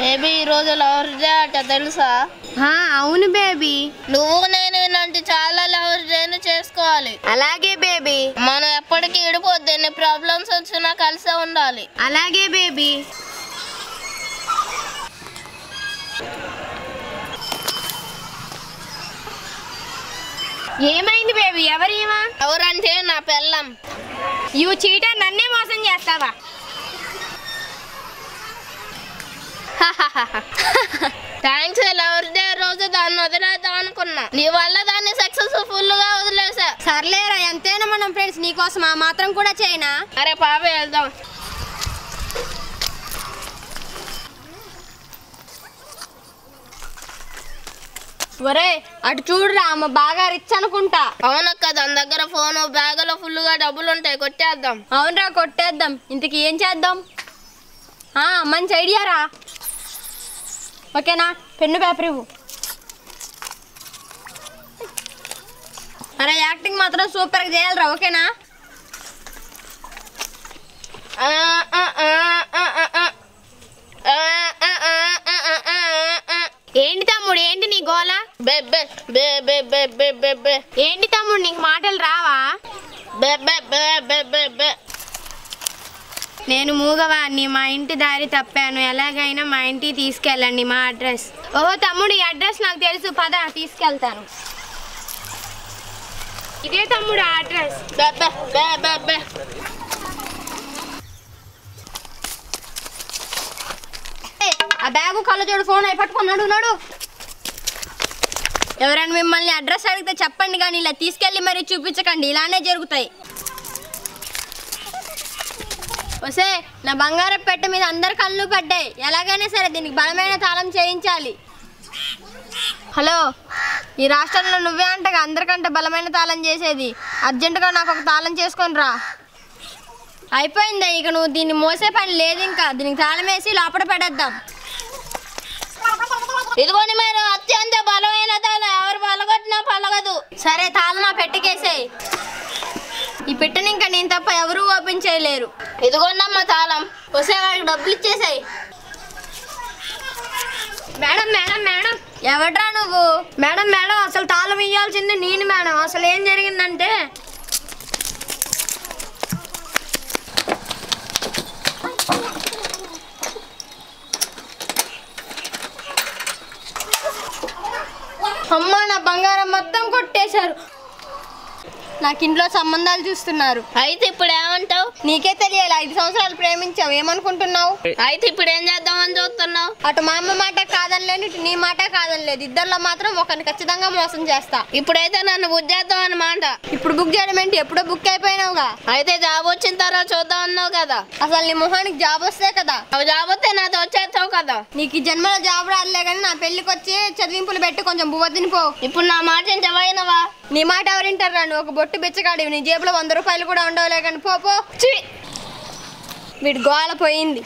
Baby ఈ రోజు lovers day అట తెలుసా? అవును బేబీ. నువ్వు నేను ఇలాంటి చాలా లవర్స్ డేను చేసుకోవాలి. అలాగే బేబీ. మనం ఎప్పటికీ విడిపోద్ది, ఎన్ని ప్రాబ్లమ్స్ వచ్చినా కలిసే ఉండాలి. అలాగే బేబీ. ఏమైంది బేబీ? ఎవరంటే నా పెళ్ళం. యూ చీటర్, నన్నే మోసం చేస్తావా? థ్యాంక్స్. లవర్స్ డే రోజు దాన్ని వదిలేద్దాం అనుకున్నా, నీ వల్ల దాన్ని సక్సెస్ఫుల్ గా వదిలేసా. సర్లేరా, ఎంతైనా మనం ఫ్రెండ్స్, నీకోసం ఆ మాత్రం కూడా చేయనా? అరే పాప వెళ్దాం. ఒరే అటు చూడురా, అమ్మ బాగా రిచ్ అనుకుంటా. అవునక్క, దాని దగ్గర ఫోన్ బ్యాగులో ఫుల్ గా డబ్బులు ఉంటాయి, కొట్టేద్దాం. అవునరా, కొట్టేద్దాం. ఇంతకీ ఏం చేద్దాం? మంచి ఐడియా రా. ఓకేనా? పెన్ను పేపర్ ఇవ్వు. అరే యాక్టింగ్ మాత్రం సూపర్ గా చేయాలిరా, ఓకేనా? ఏంటి తమ్ముడు, ఏంటి నీ గోల? ఏంటి తమ్ముడు, నీకు మాటలు రావా? నేను మూగవాడిని, మా ఇంటి దారి తప్పాను, ఎలాగైనా మా ఇంటికి తీసుకెళ్ళండి, మా అడ్రస్. ఓహో తమ్ముడు, ఈ అడ్రస్ నాకు తెలుసు, పద తీసుకెళ్తాను. ఇదే తమ్ముడు ఆ అడ్రస్. ఆ బ్యాగు కళ్ళజోడు ఫోన్ అయి పట్టుకున్నాడు. నాడు ఎవరైనా మిమ్మల్ని అడ్రస్ అడిగితే చెప్పండి, కానీ ఇలా తీసుకెళ్ళి మరీ చూపించకండి, ఇలానే జరుగుతాయి. వసే, నా బంగారం పెట్టె మీద అందరు కళ్ళు పడ్డాయి, ఎలాగైనా సరే దీనికి బలమైన తాళం చేయించాలి. హలో, ఈ రాష్ట్రంలో నువ్వే అంటగా అందరికంటే బలమైన తాళం చేసేది. అర్జెంటుగా నాకు ఒక తాళం చేసుకొని రా. అయిపోయిందా, ఇక నువ్వు దీన్ని మోసే పని లేదు, ఇంకా దీనికి తాళం వేసి లోపల పడేద్దాం. ఇదిగోని మీరు అత్యంత బలమైన తాళం, ఎవరు పలగొట్టినా పలగదు. సరే, తాళం ఆ పెట్టెకేసేయి. ఈ పెట్టెని ఇంకా నేను తప్ప ఎవరూ ఓపెన్ చేయలేరు. ఇదిగోండమ్మ తాళం. వసే, వాడికి డబ్బులు ఇచ్చేసాయి. Madam madam madam. ఎవడ్రా నువ్వు? మేడం మేడం, అసలు తాళం ఇయ్యాల్సింది నేను మేడం. అసలు ఏం జరిగిందంటే, అమ్మా, నా బంగారం మొత్తం కొట్టేశారు. నాకు ఇంట్లో సంబంధాలు చూస్తున్నారు. అయితే ఇప్పుడు ఏమంటావు? నీకే తెలియాలి, 5 సంవత్సరాలు ప్రేమించావు, ఏమనుకుంటున్నావు? అయితే ఇప్పుడు ఏం చేద్దామని చూస్తున్నావు? అటు మా అమ్మ మాట కాదనిలేదు, ఇటు నీ మాట కాదనిలేదు, ఇద్దరిలో మాత్రం ఒకరిని ఖచ్చితంగా మోసం చేస్తా. ఇప్పుడైతే నన్ను బుక్ చేద్దాం అన్నమాట. ఇప్పుడు బుక్ చేయడం ఏంటి? ఎప్పుడో బుక్ అయిపోయినావుగా. అయితే జాబ్ వచ్చిన తర్వాత చూద్దాం అన్నావు కదా. అసలు నీ మొహానికి జాబ్ వస్తే కదా. అవి జాబ్ వస్తే నాతో వచ్చేస్తావు కదా. నీకు ఈ జన్మలో జాబ్ రాలే, కానీ నా పెళ్లికి వచ్చి చదివింపులు పెట్టి కొంచెం బువ్వద్దిని పో. ఇప్పుడు నా మాట ఎంతవైనవా? నీ మాట ఎవరింటారా? నువ్వు ఒక బొట్టు బిచ్చగాడివి, నీ జేబులో 100 రూపాయలు కూడా ఉండవులే, కానీ పో పో. వీడి గోల పోయింది.